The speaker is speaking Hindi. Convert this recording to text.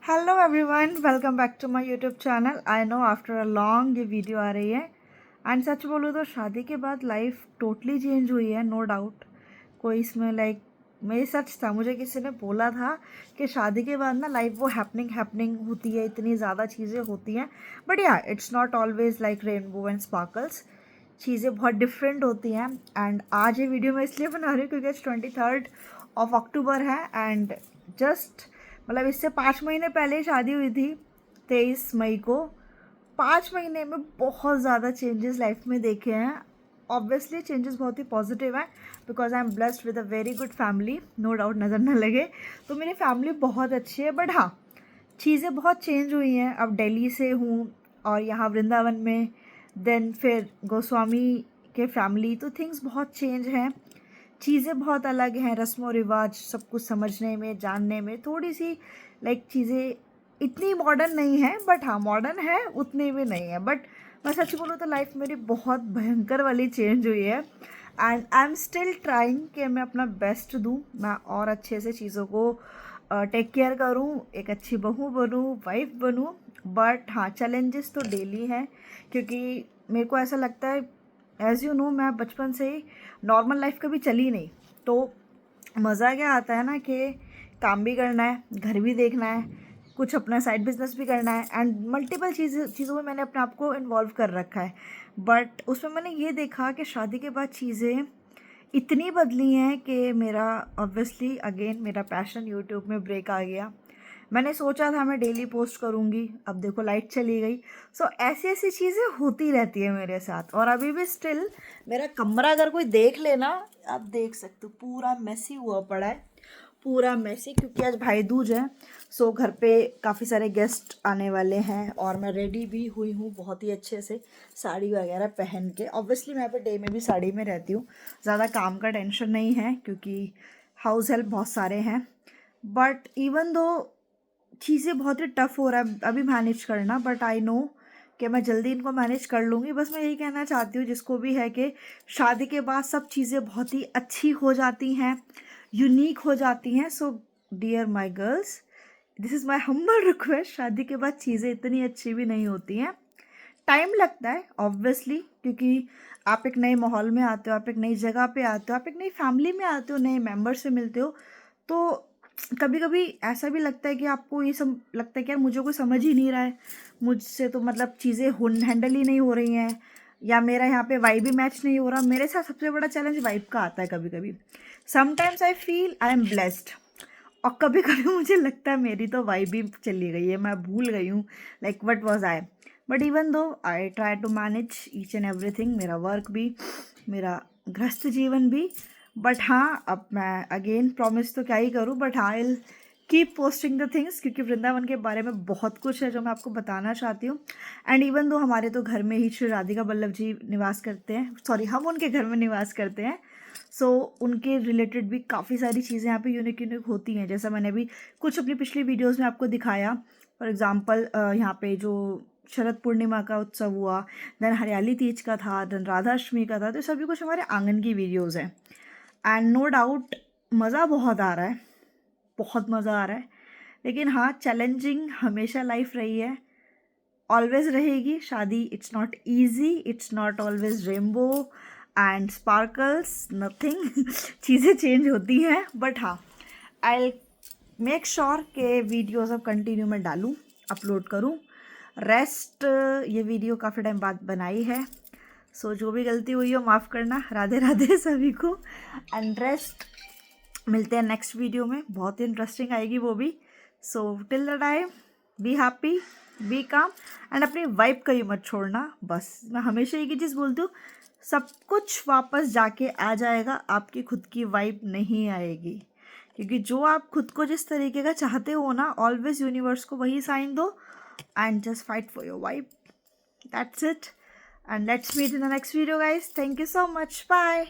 Hello everyone, welcome back to my YouTube channel. I know after a long ये वीडियो आ रही है एंड सच बोलूँ तो शादी के बाद लाइफ टोटली चेंज हुई है, नो डाउट। कोई इसमें मेरी सच था, मुझे किसी ने बोला था कि शादी के बाद ना लाइफ वो हैपनिंग होती है, इतनी ज़्यादा चीज़ें होती हैं। बट या it's not always like rainbow and sparkles, चीज़ें बहुत डिफरेंट होती हैं। एंड आज ये वीडियो मैं इसलिए बना रही हूँ क्योंकि 23 अक्टूबर है एंड जस्ट मतलब इससे 5 महीने पहले शादी हुई थी, 23 मई को। 5 महीने में बहुत ज़्यादा चेंजेस लाइफ में देखे हैं। ऑब्वियसली चेंजेस बहुत ही पॉजिटिव हैं because I am blessed with a very good family, no doubt नज़र ना लगे। तो मेरी फैमिली बहुत अच्छी है, बट हाँ चीज़ें बहुत चेंज हुई हैं। अब दिल्ली से हूँ और यहाँ वृंदावन में, देन फिर गोस्वामी के फैमिली, तो थिंग्स बहुत चेंज हैं। चीज़ें बहुत अलग हैं, रस्म व रिवाज सब कुछ समझने में, जानने में थोड़ी सी चीज़ें इतनी मॉडर्न नहीं है, बट हाँ मॉडर्न है, उतनी भी नहीं है। बट मैं सच बोलूँ तो लाइफ मेरी बहुत भयंकर वाली चेंज हुई है and I am still trying कि मैं अपना बेस्ट दूँ, मैं और अच्छे से चीज़ों को टेक केयर करूँ, एक अच्छी बहू बनूँ, वाइफ बनूँ। बट हाँ चैलेंजेस तो डेली हैं क्योंकि मेरे को ऐसा लगता है, एज़ यू नो मैं बचपन से ही नॉर्मल लाइफ कभी चली नहीं। तो मज़ा क्या आता है ना कि काम भी करना है, घर भी देखना है, कुछ अपना साइड बिजनेस भी करना है एंड मल्टीपल चीज़ों में मैंने अपने आप को इन्वॉल्व कर रखा है। बट उसमें मैंने ये देखा कि शादी के बाद चीज़ें इतनी बदली हैं कि मेरा ऑब्वियसली अगेन मेरा पैशन यूट्यूब में ब्रेक आ गया। मैंने सोचा था मैं डेली पोस्ट करूँगी, अब देखो लाइट चली गई। सो ऐसी ऐसी चीज़ें होती रहती है मेरे साथ। और अभी भी स्टिल मेरा कमरा अगर कोई देख लेना, आप देख सकते हो पूरा मेसी हुआ पड़ा है, पूरा मेसी, क्योंकि आज भाई दूज है। सो घर पे काफ़ी सारे गेस्ट आने वाले हैं और मैं रेडी भी हुई हूँ बहुत ही अच्छे से, साड़ी वगैरह पहन के। ऑब्वियसली मैं यहाँ पे डे में भी साड़ी में रहती हूँ, ज़्यादा काम का टेंशन नहीं है क्योंकि हाउस हेल्प बहुत सारे हैं। बट इवन दो चीज़ें बहुत ही टफ़ हो रहा है अभी मैनेज करना, बट आई नो कि मैं जल्दी इनको मैनेज कर लूँगी। बस मैं यही कहना चाहती हूँ जिसको भी है कि शादी के बाद सब चीज़ें बहुत ही अच्छी हो जाती हैं, यूनिक हो जाती हैं। So dear my girls, this is my humble request, शादी के बाद चीज़ें इतनी अच्छी भी नहीं होती हैं। टाइम लगता है ऑब्वियसली, क्योंकि आप एक नए माहौल में आते हो, आप एक नई जगह पे आते हो, आप एक नई फैमिली में आते हो, नए मेंबर से मिलते हो। तो कभी कभी ऐसा भी लगता है कि आपको ये सब लगता है कि यार मुझे कोई समझ ही नहीं रहा है, मुझसे तो मतलब चीज़ें हैंडल ही नहीं हो रही हैं, या मेरा यहाँ पे वाइब भी मैच नहीं हो रहा। मेरे साथ सबसे बड़ा चैलेंज वाइब का आता है कभी कभी। Sometimes I feel I am blessed और कभी कभी मुझे लगता है मेरी तो वाइब ही चली गई है, मैं भूल गई हूँ like what was I. But even though I try to manage each and everything, मेरा वर्क भी, मेरा गृहस्थ जीवन भी। बट हाँ अब मैं अगेन प्रॉमिस तो क्या ही करूँ, बट हाँ I keep posting the things, क्योंकि वृंदावन के बारे में बहुत कुछ है जो मैं आपको बताना चाहती हूँ। एंड इवन दो हमारे तो घर में ही श्री राधिका वल्लभ जी निवास करते हैं, सॉरी हम उनके घर में निवास करते हैं। सो उनके रिलेटेड भी काफ़ी सारी चीज़ें यहाँ पे यूनिक यूनिक होती हैं, जैसा मैंने अभी कुछ अपनी पिछली वीडियोज़ में आपको दिखाया। फॉर एग्ज़ाम्पल यहाँ पे जो शरद पूर्णिमा का उत्सव हुआ, देन हरियाली तीज का था, देन राधाष्टमी का था, तो सभी कुछ हमारे आंगन की वीडियोज़ हैं। एंड नो डाउट मज़ा बहुत आ रहा है, बहुत मज़ा आ रहा है। लेकिन हाँ चैलेंजिंग हमेशा लाइफ रही है, ऑलवेज रहेगी। शादी it's not easy, it's not always rainbow and sparkles, nothing चीज़ें चेंज होती हैं। बट हाँ आई मेक श्योर के वीडियोज़ अब कंटिन्यू में डालूँ, अपलोड करूँ। रेस्ट ये वीडियो काफ़ी टाइम बाद बनाई है, सो जो भी गलती हुई हो माफ़ करना, राधे राधे सभी को। एंड रेस्ट मिलते हैं नेक्स्ट वीडियो में, बहुत ही इंटरेस्टिंग आएगी वो भी। So till the time be happy, be calm and अपनी वाइब कहीं मत छोड़ना। बस मैं हमेशा एक ही चीज़ बोलती हूँ, सब कुछ वापस जाके आ जाएगा, आपकी खुद की वाइब नहीं आएगी। क्योंकि जो आप खुद को जिस तरीके का चाहते हो ना, ऑलवेज यूनिवर्स को वही साइन दो and just fight for your vibe, that's it. And let's meet in the next video guys, thank you so much, bye.